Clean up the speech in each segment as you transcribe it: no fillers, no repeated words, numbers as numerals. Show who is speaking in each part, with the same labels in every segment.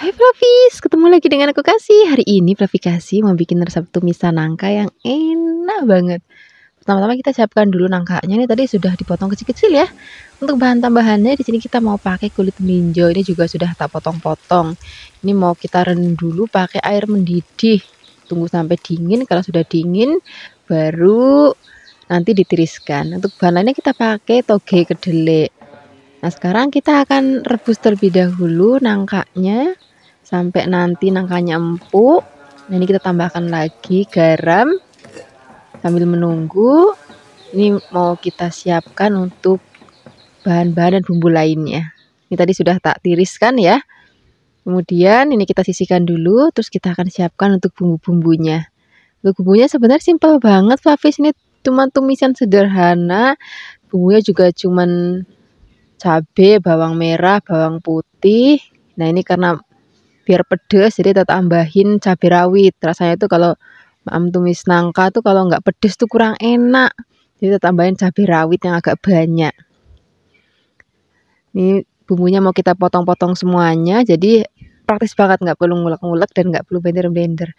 Speaker 1: Hai Flavis, ketemu lagi dengan aku Kasih. Hari ini Flavi Kasih mau bikin resep tumisan nangka yang enak banget. Pertama-tama kita siapkan dulu nangkanya. Ini tadi sudah dipotong kecil-kecil ya. Untuk bahan tambahannya di sini kita mau pakai kulit melinjo. Ini juga sudah tak potong-potong. Ini mau kita rendam dulu pakai air mendidih. Tunggu sampai dingin. Kalau sudah dingin baru nanti ditiriskan. Untuk bahan lainnya kita pakai toge kedelai. Nah, sekarang kita akan rebus terlebih dahulu nangkanya sampai nanti nangkanya empuk. Nah, ini kita tambahkan lagi garam sambil menunggu. Ini mau kita siapkan untuk bahan-bahan dan bumbu lainnya. Ini tadi sudah tak tiriskan ya. Kemudian ini kita sisihkan dulu, terus kita akan siapkan untuk bumbu-bumbunya. Untuk bumbunya sebenarnya simpel banget, Flavis. Ini cuma tumisan sederhana. Bumbunya juga cuman cabai, bawang merah, bawang putih. Nah, ini karena biar pedes jadi kita tambahin cabai rawit. Rasanya itu kalau tumis nangka tuh kalau nggak pedes tuh kurang enak. Jadi kita tambahin cabai rawit yang agak banyak. Ini bumbunya mau kita potong-potong semuanya. Jadi praktis banget, nggak perlu ngulek-ngulek dan nggak perlu blender-blender.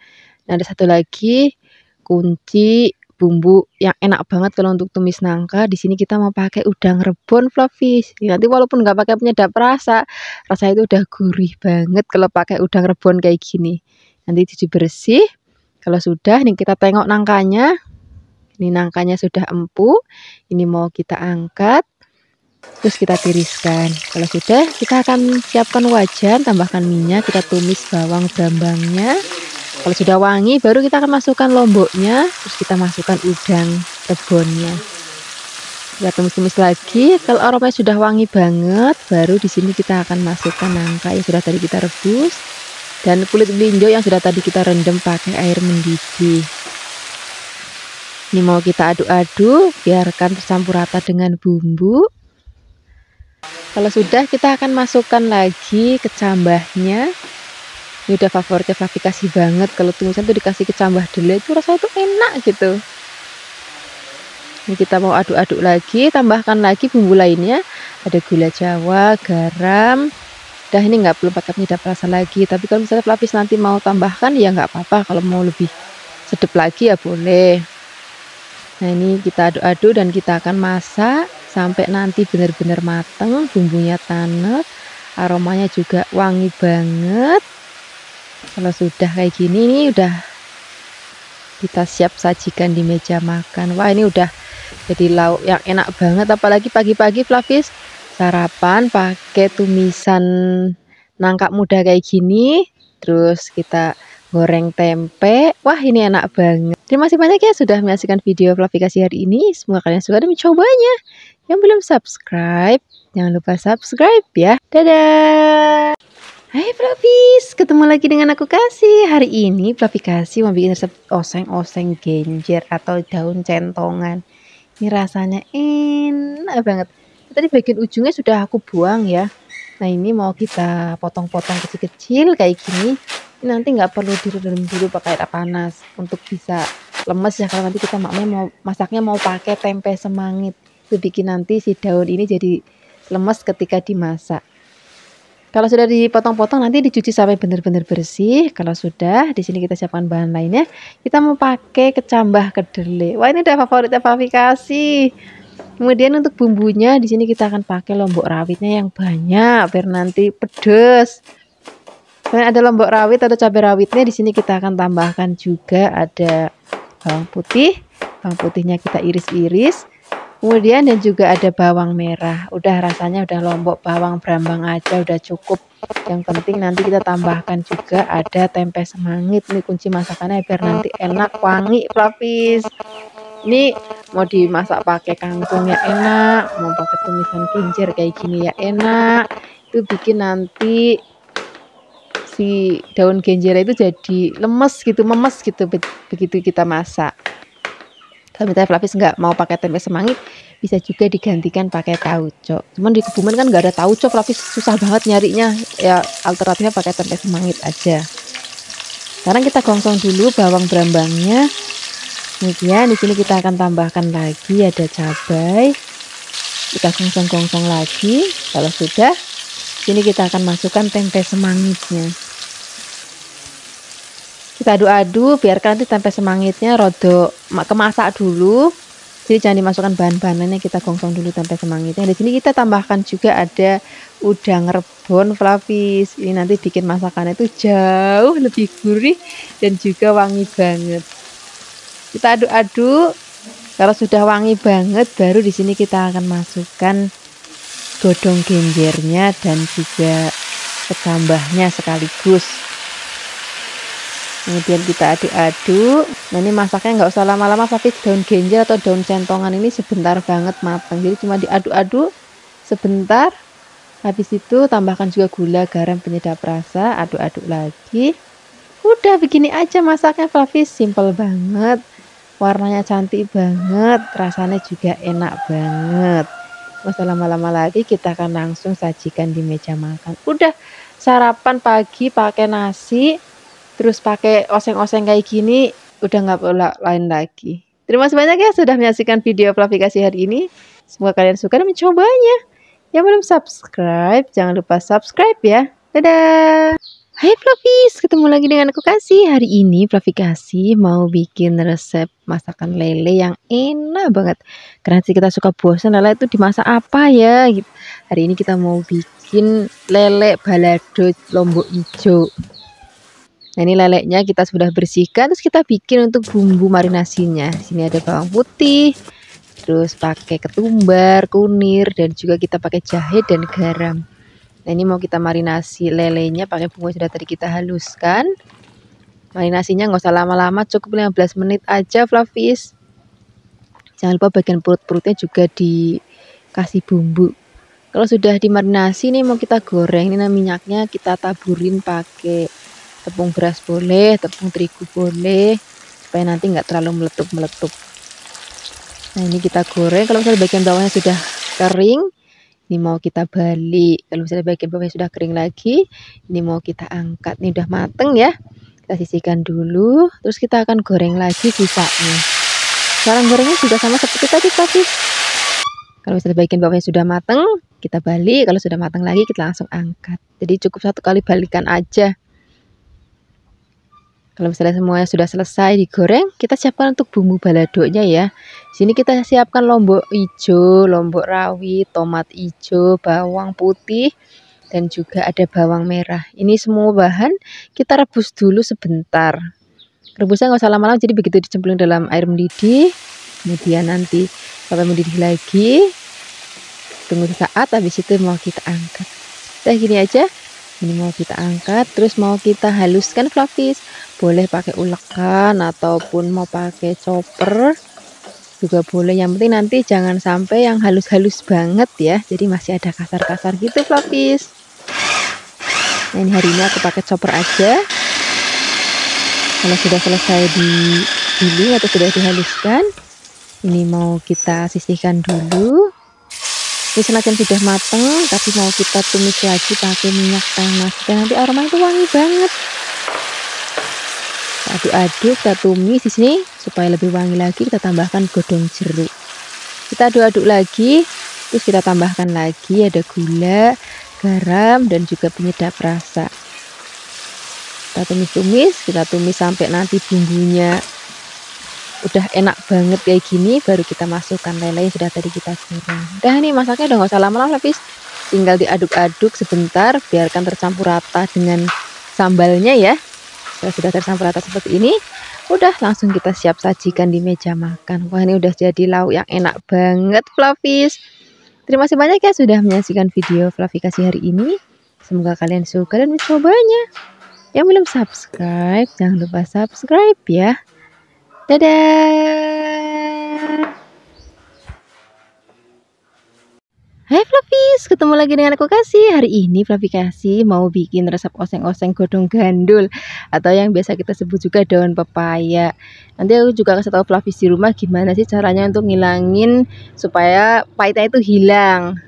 Speaker 1: Nah, ada satu lagi kunci bumbu yang enak banget kalau untuk tumis nangka. Di sini kita mau pakai udang rebon, Flavis. Nanti walaupun nggak pakai penyedap rasa, rasanya itu udah gurih banget kalau pakai udang rebon kayak gini. Nanti cuci bersih. Kalau sudah, nih kita tengok nangkanya. Ini nangkanya sudah empuk. Ini mau kita angkat. Terus kita tiriskan. Kalau sudah, kita akan siapkan wajan, tambahkan minyak, kita tumis bawang brambangnya. Kalau sudah wangi, baru kita akan masukkan lomboknya, terus kita masukkan udang rebonnya. Kita tumis-tumis lagi. Kalau aromanya sudah wangi banget, baru di sini kita akan masukkan nangka yang sudah tadi kita rebus dan kulit melinjo yang sudah tadi kita rendam pakai air mendidih. Ini mau kita aduk-aduk, biarkan tercampur rata dengan bumbu. Kalau sudah, kita akan masukkan lagi kecambahnya. Ini udah favoritnya Flavi Kasih banget. Kalau tumisan tuh dikasih kecambah delai itu rasanya tuh enak gitu. Ini kita mau aduk-aduk lagi, tambahkan lagi bumbu lainnya. Ada gula jawa, garam. Udah, ini nggak perlu pakai penyedap rasa lagi. Tapi kalau misalnya Flavis nanti mau tambahkan ya nggak apa-apa. Kalau mau lebih sedap lagi ya boleh. Nah, ini kita aduk-aduk dan kita akan masak sampai nanti benar-benar mateng, bumbunya tanet, aromanya juga wangi banget. Kalau sudah kayak gini, ini udah kita siap sajikan di meja makan. Wah, ini udah jadi lauk yang enak banget. Apalagi pagi-pagi Flavis sarapan pakai tumisan nangka muda kayak gini. Terus kita goreng tempe. Wah, ini enak banget. Terima kasih banyak ya sudah menyaksikan video Flavi Kasih hari ini. Semoga kalian suka dan mencobanya. Yang belum subscribe, jangan lupa subscribe ya. Dadah. Hai Flavis, ketemu lagi dengan aku Kasih. Hari ini Flavi Kasih mau bikin resep oseng-oseng genjer atau daun centongan. Ini rasanya enak banget. Tadi bagian ujungnya sudah aku buang ya. Nah, ini mau kita potong-potong kecil-kecil kayak gini. Ini nanti nggak perlu direndam dulu pakai air panas untuk bisa lemes ya. Kalau nanti kita masaknya mau pakai tempe semangit. Itu bikin nanti si daun ini jadi lemes ketika dimasak. Kalau sudah dipotong-potong nanti dicuci sampai benar-benar bersih. Kalau sudah, di sini kita siapkan bahan lainnya. Kita mau pakai kecambah kedelai. Wah, ini udah favoritnya Flavi Kasih. Kemudian untuk bumbunya di sini kita akan pakai lombok rawitnya yang banyak biar nanti pedes. Selain ada lombok rawit atau cabai rawitnya, di sini kita akan tambahkan juga ada bawang putih. Bawang putihnya kita iris-iris. Kemudian dan juga ada bawang merah. Udah rasanya udah lombok bawang brambang aja udah cukup. Yang penting nanti kita tambahkan juga ada tempe semangit. Ini kunci masakannya biar nanti enak wangi Flavis. Ini mau dimasak pakai kangkung ya enak, mau pakai tumisan genjer kayak gini ya enak. Itu bikin nanti si daun genjer itu jadi lemes gitu, memes gitu begitu kita masak. Kalau misalnya Flavis nggak mau pakai tempe semangit, bisa juga digantikan pakai tauco. Cuman di Kebumen kan nggak ada tauco, Flavis susah banget nyarinya. Ya alternatifnya pakai tempe semangit aja. Sekarang kita gongsong dulu bawang brambangnya. Kemudian di sini kita akan tambahkan lagi ada cabai. Kita gongsong-gongsong lagi. Kalau sudah, sini kita akan masukkan tempe semangitnya. Kita aduk-aduk biarkan nanti tempe semangitnya rodo kemasak dulu. Jadi jangan dimasukkan bahan-bahannya, kita gongsong dulu tempe semangitnya. Di sini kita tambahkan juga ada udang rebon Flavis. Ini nanti bikin masakannya itu jauh lebih gurih dan juga wangi banget. Kita aduk-aduk. Kalau sudah wangi banget, baru di sini kita akan masukkan godong genjernya dan juga kecambahnya sekaligus. Kemudian kita aduk-aduk. Nah, ini masaknya nggak usah lama-lama, tapi daun genjer atau daun centongan ini sebentar banget matang. Jadi cuma diaduk-aduk sebentar. Habis itu tambahkan juga gula, garam, penyedap rasa, aduk-aduk lagi. Udah begini aja masaknya Flavis, simple banget. Warnanya cantik banget, rasanya juga enak banget. Nggak usah lama-lama lagi, kita akan langsung sajikan di meja makan. Udah sarapan pagi pakai nasi, terus pakai oseng-oseng kayak gini, udah nggak perlu lain lagi. Terima kasih banyak ya sudah menyaksikan video Flavikasi hari ini. Semoga kalian suka dan mencobanya. Yang belum subscribe, jangan lupa subscribe ya. Dadah! Hai Flavis, ketemu lagi dengan aku Kasih. Hari ini Flavikasi mau bikin resep masakan lele yang enak banget. Karena kita suka bosan, lele itu dimasak apa ya? Gitu. Hari ini kita mau bikin lele balado lombok hijau. Nah, ini leleknya kita sudah bersihkan, terus kita bikin untuk bumbu marinasinya. Sini ada bawang putih, terus pakai ketumbar, kunir, dan juga kita pakai jahe dan garam. Nah, ini mau kita marinasi lelenya pakai bumbu yang sudah tadi kita haluskan. Marinasinya nggak usah lama-lama, cukup 15 menit aja Flavis. Jangan lupa bagian perut-perutnya juga dikasih bumbu. Kalau sudah dimarinasi, ini mau kita goreng. Ini minyaknya kita taburin pakai tepung beras boleh, tepung terigu boleh, supaya nanti nggak terlalu meletup-meletup. Nah, ini kita goreng. Kalau misalnya bagian bawahnya sudah kering, ini mau kita balik. Kalau misalnya bagian bawahnya sudah kering lagi, ini mau kita angkat. Ini udah mateng ya. Kita sisihkan dulu, terus kita akan goreng lagi sisanya. Cara gorengnya juga sama seperti tadi, Flavis. Kalau misalnya bagian bawahnya sudah mateng, kita balik. Kalau sudah mateng lagi, kita langsung angkat. Jadi cukup satu kali balikan aja. Kalau misalnya semuanya sudah selesai digoreng, kita siapkan untuk bumbu baladonya ya. Sini kita siapkan lombok hijau, lombok rawit, tomat hijau, bawang putih, dan juga ada bawang merah. Ini semua bahan kita rebus dulu sebentar. Rebusnya nggak usah lama-lama, jadi begitu dicemplung dalam air mendidih, kemudian nanti sampai mendidih lagi, tunggu sesaat, habis itu mau kita angkat. Nah, gini aja. Ini mau kita angkat, terus mau kita haluskan Flavis. Boleh pakai ulekan ataupun mau pakai chopper juga boleh. Yang penting nanti jangan sampai yang halus-halus banget ya. Jadi masih ada kasar-kasar gitu Flavis. Nah, ini hari ini aku pakai chopper aja. Kalau sudah selesai digiling atau sudah dihaluskan, ini mau kita sisihkan dulu. Ini senajan sudah matang, tapi mau kita tumis lagi pakai minyak panas. Dan nanti aroma itu wangi banget. Aduk-aduk, kita tumis di sini supaya lebih wangi lagi. Kita tambahkan godong jeruk. Kita aduk-aduk lagi, terus kita tambahkan lagi ada gula, garam, dan juga penyedap rasa. Kita tumis-tumis, kita tumis sampai nanti bumbunya udah enak banget kayak gini, baru kita masukkan lele yang sudah tadi kita goreng. Udah nih masaknya udah nggak usah lama-lama Flavis, tinggal diaduk-aduk sebentar, biarkan tercampur rata dengan sambalnya ya. Sudah tercampur rata seperti ini, udah langsung kita siap sajikan di meja makan. Wah, ini udah jadi lauk yang enak banget Flavis. Terima kasih banyak ya sudah menyaksikan video Flavikasi hari ini. Semoga kalian suka dan mencobanya. Yang belum subscribe, jangan lupa subscribe ya. Dadah. Hai Flavis, ketemu lagi dengan aku Kasih. Hari ini Flavikasi mau bikin resep oseng-oseng godong gandul, atau yang biasa kita sebut juga daun pepaya. Nanti aku juga kasih tahu Flavis di rumah gimana sih caranya untuk ngilangin supaya pahitnya itu hilang.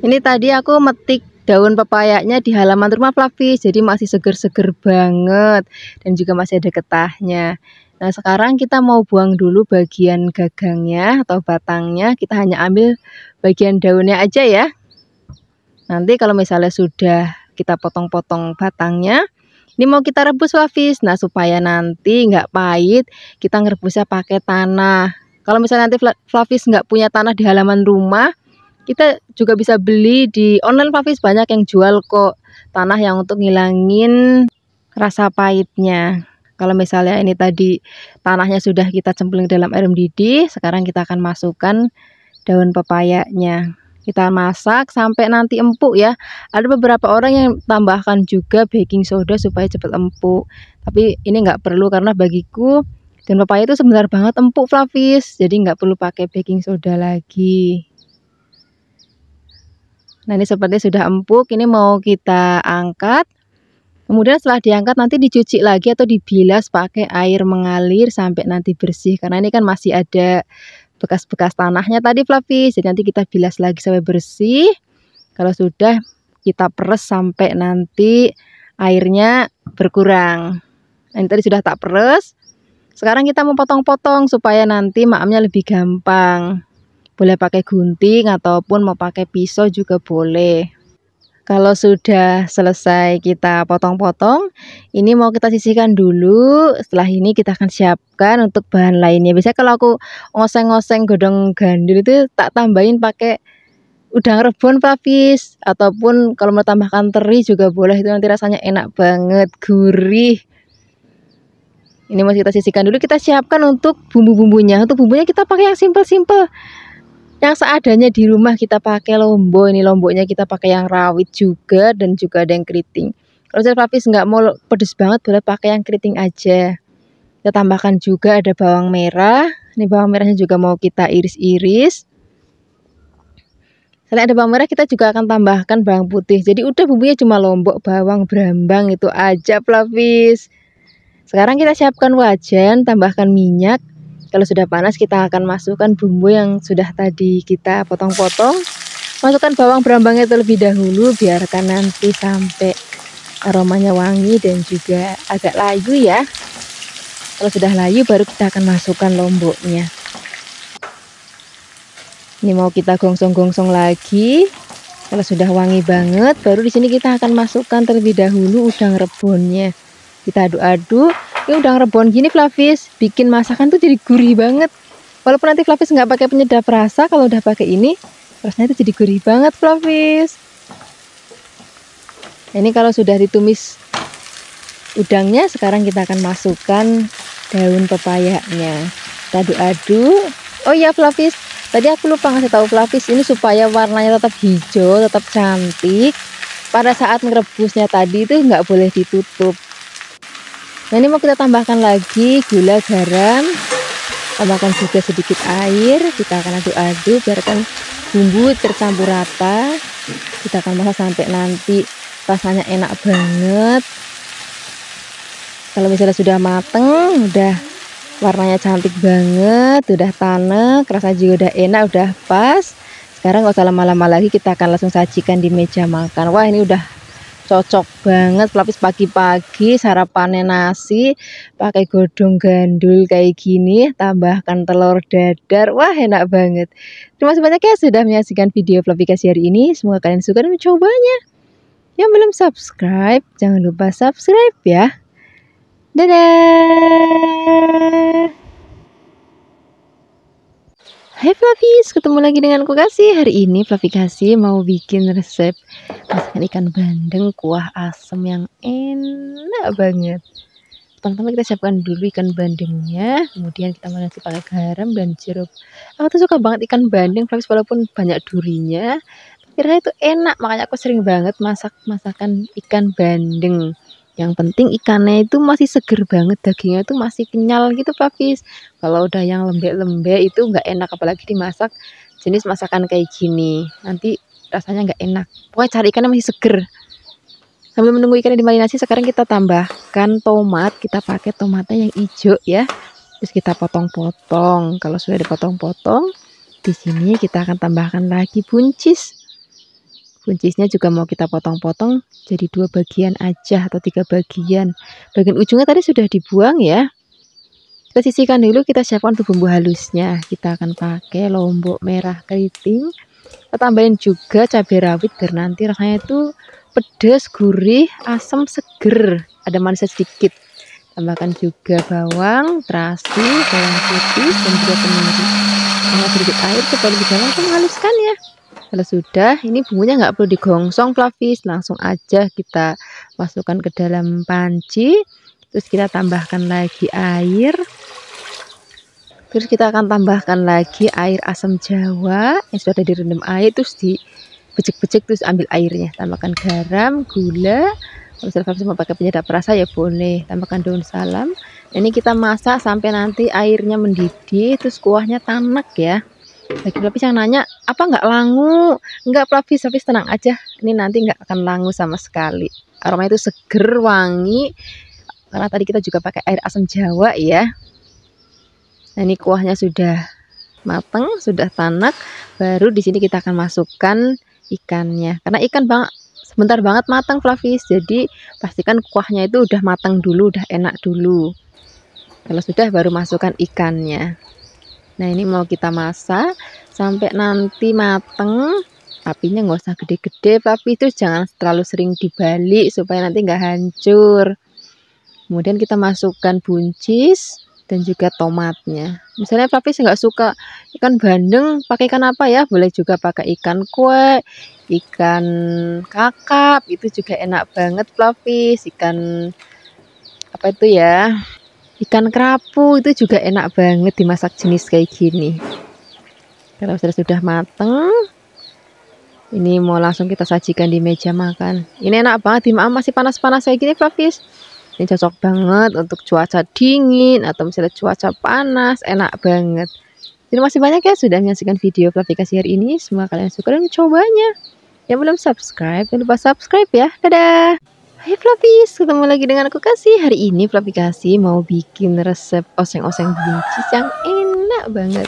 Speaker 1: Ini tadi aku metik daun pepayanya di halaman rumah Flavis, jadi masih seger-seger banget dan juga masih ada getahnya. Nah, sekarang kita mau buang dulu bagian gagangnya atau batangnya. Kita hanya ambil bagian daunnya aja ya. Nanti kalau misalnya sudah kita potong-potong batangnya, Ini mau kita rebus Flavis. Nah, supaya nanti nggak pahit, kita ngerebusnya pakai tanah. Kalau misalnya nanti Flavis nggak punya tanah di halaman rumah, kita juga bisa beli di online Flavis, banyak yang jual kok tanah yang untuk ngilangin rasa pahitnya. Kalau misalnya ini tadi tanahnya sudah kita cemplung dalam air mendidih, sekarang kita akan masukkan daun pepayanya. Kita masak sampai nanti empuk ya. Ada beberapa orang yang tambahkan juga baking soda supaya cepat empuk. Tapi ini nggak perlu karena bagiku dan pepaya itu sebentar banget empuk Flavis. Jadi nggak perlu pakai baking soda lagi. Nah ini seperti sudah empuk. Ini mau kita angkat. Kemudian setelah diangkat nanti dicuci lagi atau dibilas pakai air mengalir sampai nanti bersih. Karena ini kan masih ada bekas-bekas tanahnya tadi Flavis, jadi nanti kita bilas lagi sampai bersih. Kalau sudah kita peres sampai nanti airnya berkurang. Nah, ini tadi sudah tak peres. Sekarang kita mau potong-potong supaya nanti maamnya lebih gampang. Boleh pakai gunting ataupun mau pakai pisau juga boleh. Kalau sudah selesai kita potong-potong, ini mau kita sisihkan dulu. Setelah ini kita akan siapkan untuk bahan lainnya. Biasanya kalau aku ngoseng-ngoseng godong gandul itu tak tambahin pakai udang rebon Flavis. Ataupun kalau mau tambahkan teri juga boleh, itu nanti rasanya enak banget, gurih. Ini mau kita sisihkan dulu, kita siapkan untuk bumbu-bumbunya. Untuk bumbunya kita pakai yang simple-simple. Yang seadanya di rumah, kita pakai lombok. Ini lomboknya kita pakai yang rawit juga dan juga ada yang keriting. Kalau saya Flavis nggak mau pedes banget, boleh pakai yang keriting aja. Kita tambahkan juga ada bawang merah. Ini bawang merahnya juga mau kita iris-iris. Selain ada bawang merah, kita juga akan tambahkan bawang putih. Jadi udah bumbunya cuma lombok, bawang, brambang itu aja Flavis. Sekarang kita siapkan wajan, tambahkan minyak. Kalau sudah panas kita akan masukkan bumbu yang sudah tadi kita potong-potong. Masukkan bawang berambangnya terlebih dahulu, biarkan nanti sampai aromanya wangi dan juga agak layu ya. Kalau sudah layu baru kita akan masukkan lomboknya. Ini mau kita gongsong-gongsong lagi. Kalau sudah wangi banget, baru di sini kita akan masukkan terlebih dahulu udang rebonnya. Kita aduk-aduk. Ini udang rebon gini Flavis bikin masakan tuh jadi gurih banget. Walaupun nanti Flavis nggak pakai penyedap rasa, kalau udah pakai ini rasanya itu jadi gurih banget Flavis. Nah, ini kalau sudah ditumis udangnya, sekarang kita akan masukkan daun pepayanya. Kita aduk-aduk. Oh iya Flavis, tadi aku lupa ngasih tahu Flavis, ini supaya warnanya tetap hijau, tetap cantik. Pada saat ngerebusnya tadi itu nggak boleh ditutup. Nah ini mau kita tambahkan lagi gula, garam, tambahkan juga sedikit air. Kita akan aduk-aduk, biarkan bumbu tercampur rata. Kita akan masak sampai nanti rasanya enak banget. Kalau misalnya sudah mateng, udah warnanya cantik banget, udah tanek, rasanya juga udah enak, udah pas. Sekarang nggak usah lama-lama lagi, kita akan langsung sajikan di meja makan. Wah ini udah cocok banget Flavis pagi-pagi sarapannya nasi pakai godong gandul kayak gini, tambahkan telur dadar. Wah enak banget. Terima kasih banyak ya sudah menyaksikan video Flavikasi hari ini. Semoga kalian suka dan mencobanya. Yang belum subscribe, jangan lupa subscribe ya. Dadah. Hai Flavis, ketemu lagi dengan Kasih. Hari ini Flavikasi mau bikin resep masakan ikan bandeng kuah asam yang enak banget. Pertama kita siapkan dulu ikan bandengnya, kemudian kita marinasi pakai garam dan jeruk. Aku tuh suka banget ikan bandeng Flavis, walaupun banyak durinya, kira itu enak, makanya aku sering banget masak masakan ikan bandeng. Yang penting ikannya itu masih seger banget, dagingnya itu masih kenyal gitu Flavis. Kalau udah yang lembek-lembek itu nggak enak, apalagi dimasak jenis masakan kayak gini. Nanti rasanya nggak enak. Pokoknya cari ikannya masih seger. Sambil menunggu ikannya dimarinasi, sekarang kita tambahkan tomat. Kita pakai tomatnya yang hijau ya. Terus kita potong-potong. Kalau sudah dipotong-potong, di sini kita akan tambahkan lagi buncis. Buncisnya juga mau kita potong-potong jadi 2 bagian aja atau 3 bagian. Bagian ujungnya tadi sudah dibuang ya. Kita sisihkan dulu, kita siapkan untuk bumbu halusnya. Kita akan pakai lombok merah keriting. Kita tambahin juga cabai rawit biar nanti rasanya itu pedas, gurih, asam, seger, ada manisnya sedikit. Tambahkan juga bawang, terasi, bawang putih, dan juga kemiri. Tambah sedikit air supaya lebih gampang untuk menghaluskan ya. Kalau sudah, ini bumbunya nggak perlu digongsong Flavis, langsung aja kita masukkan ke dalam panci. Terus kita tambahkan lagi air. Terus kita akan tambahkan lagi air asam jawa yang sudah direndam air, terus dibecek-becek, terus ambil airnya. Tambahkan garam, gula. Kalau misalnya mau pakai penyedap rasa ya boleh. Tambahkan daun salam. Ini kita masak sampai nanti airnya mendidih, terus kuahnya tanak ya. Bagi Flavis yang nanya, apa nggak langu? Nggak Flavis, tenang aja. Ini nanti nggak akan langu sama sekali. Aroma itu seger, wangi. Karena tadi kita juga pakai air asam jawa ya. Nah, ini kuahnya sudah matang, sudah tanak. Baru di sini kita akan masukkan ikannya. Karena ikan sebentar banget matang Flavis. Jadi pastikan kuahnya itu udah matang dulu, udah enak dulu. Kalau sudah baru masukkan ikannya. Nah, ini mau kita masak sampai nanti mateng. Apinya nggak usah gede-gede, tapi itu jangan terlalu sering dibalik supaya nanti nggak hancur. Kemudian kita masukkan buncis dan juga tomatnya. Misalnya Flavis nggak suka ikan bandeng, pakai ikan apa ya? Boleh juga pakai ikan kue, ikan kakap, itu juga enak banget Flavis. Ikan apa itu ya? Ikan kerapu itu juga enak banget dimasak jenis kayak gini. Kalau sudah mateng, ini mau langsung kita sajikan di meja makan. Ini enak banget dimakan masih panas-panas kayak gini Flavis. Ini cocok banget untuk cuaca dingin atau misalnya cuaca panas, enak banget. Terima kasih banyak ya sudah menyaksikan video Flavikasi hari ini. Semoga kalian suka dan mencobanya. Yang belum subscribe, jangan lupa subscribe ya. Dadah! Hai Flavis, ketemu lagi dengan aku Kasih. Hari ini Flavikasi mau bikin resep oseng-oseng buncis yang enak banget.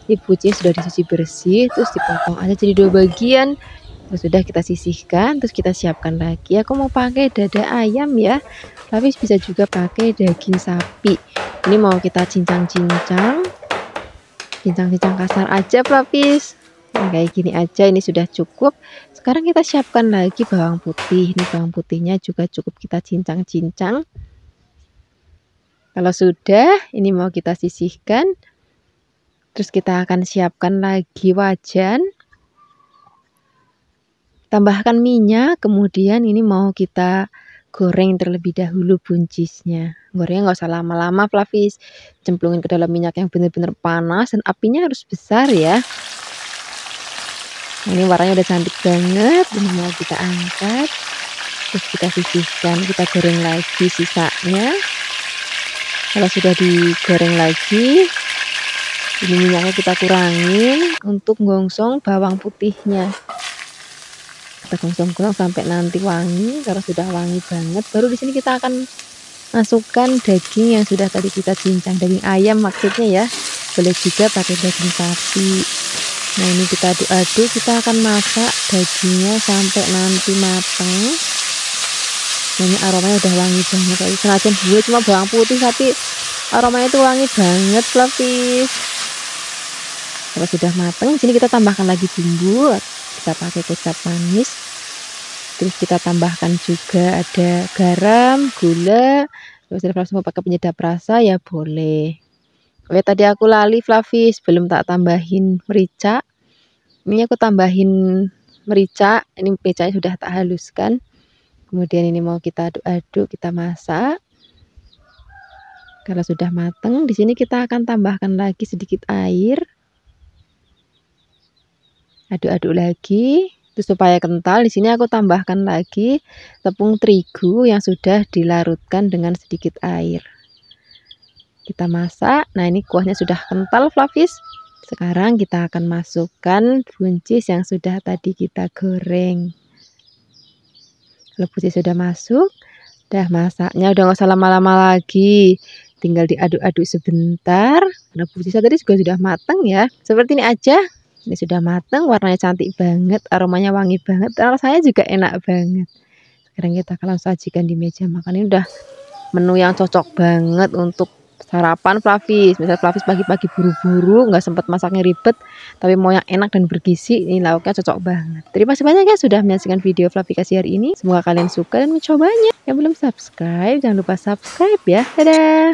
Speaker 1: Ini buncis sudah dicuci bersih, terus dipotong aja jadi 2 bagian. Terus sudah kita sisihkan, terus kita siapkan lagi. Aku mau pakai dada ayam ya. Flavis bisa juga pakai daging sapi. Ini mau kita cincang-cincang. Cincang-cincang kasar aja Flavis. Nah, kayak gini aja, ini sudah cukup. Sekarang kita siapkan lagi bawang putih. Ini bawang putihnya juga cukup kita cincang-cincang. Kalau sudah, ini mau kita sisihkan. Terus kita akan siapkan lagi wajan. Tambahkan minyak, kemudian ini mau kita goreng terlebih dahulu buncisnya. Gorengnya nggak usah lama-lama Flavis. Cemplungin ke dalam minyak yang benar-benar panas dan apinya harus besar ya. Ini warnanya udah cantik banget. Ini mau kita angkat. Terus kita sisihkan, kita goreng lagi sisanya. Kalau sudah digoreng lagi, ini minyaknya kita kurangin untuk gongsong bawang putihnya. Kita gongsong-gongsong sampai nanti wangi. Kalau sudah wangi banget, baru di sini kita akan masukkan daging yang sudah tadi kita cincang, daging ayam maksudnya ya. Boleh juga pakai daging sapi. Nah, ini kita aduk-aduk, kita akan masak dagingnya sampai nanti matang. Nah, ini aromanya udah wangi banget. Senajan gue cuma bawang putih, tapi aromanya itu wangi banget Flavis. Kalau sudah matang, sini kita tambahkan lagi bumbu. Kita pakai kecap manis, terus kita tambahkan juga ada garam, gula. Terus Flavis mau pakai penyedap rasa ya boleh. Oke, tadi aku lali Flavis, belum tak tambahin merica. Ini aku tambahin merica. Ini mericanya sudah tak haluskan. Kemudian ini mau kita aduk-aduk, kita masak. Kalau sudah matang, di sini kita akan tambahkan lagi sedikit air. Aduk-aduk lagi, terus supaya kental. Di sini aku tambahkan lagi tepung terigu yang sudah dilarutkan dengan sedikit air. Kita masak. Nah, ini kuahnya sudah kental Flavis. Sekarang kita akan masukkan buncis yang sudah tadi kita goreng. Kalau buncis sudah masuk, udah masaknya udah nggak usah lama-lama lagi. Tinggal diaduk-aduk sebentar. Nah, buncisnya tadi juga sudah matang ya. Seperti ini aja. Ini sudah matang, warnanya cantik banget, aromanya wangi banget, rasanya juga enak banget. Sekarang kita akan sajikan di meja makan. Ini udah menu yang cocok banget untuk sarapan Flavis. Misal Flavis pagi-pagi buru-buru, nggak sempat masaknya ribet, tapi mau yang enak dan bergizi, ini lauknya cocok banget. Terima kasih banyak ya sudah menyaksikan video Flavikasi hari ini. Semoga kalian suka dan mencobanya. Yang belum subscribe, jangan lupa subscribe ya. Dadah!